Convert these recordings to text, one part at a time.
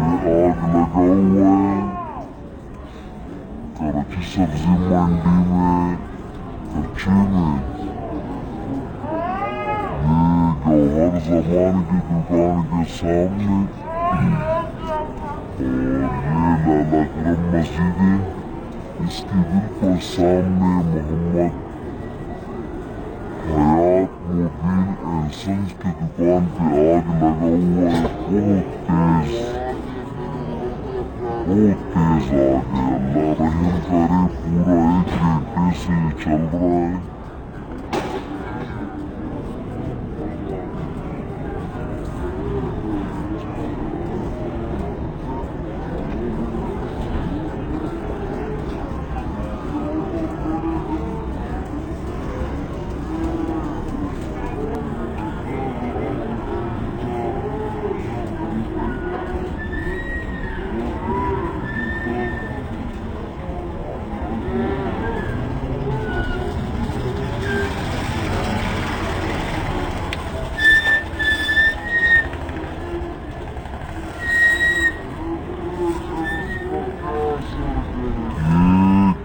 आग लगा हुआ है कराची सब्जी मंडी में कच्ची में। ये गौहर जमान की दुकान के सामने और ये लाला करम मस्जिद है, इसके बिल्कुल सामने मोहम्मद हयात मोबिन एंड सन्स की दुकान पे आग लगा हुआ है। बहुत तेज आग है। अल्लाह रहम करे, पूरा 1 घंटे से ये चल रहा है।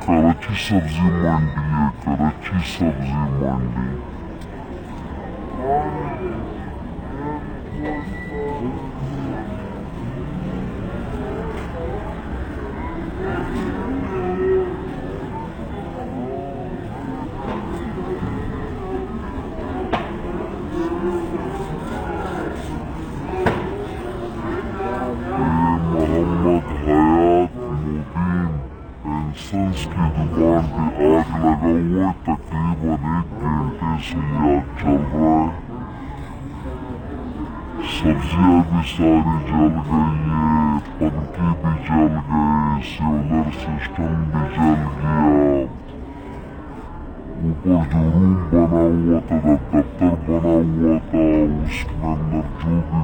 कराची सब्जी मंडी है, कराची सब्जी मंडी। मोहम्मद हयात मोबिन एंड सन्स की दुकान पे आग लगा हुआ है। तकरीबन 1 घंटे से ये आग चल रहा है। सब्जियां भी सारी जल गई है, पंखी भी जल गए, सोलर सिस्टम भी जल गया। ऊपर जो रूम बना हुआ था, दफ्तर बना हुआ था, उसके अंदर जो भी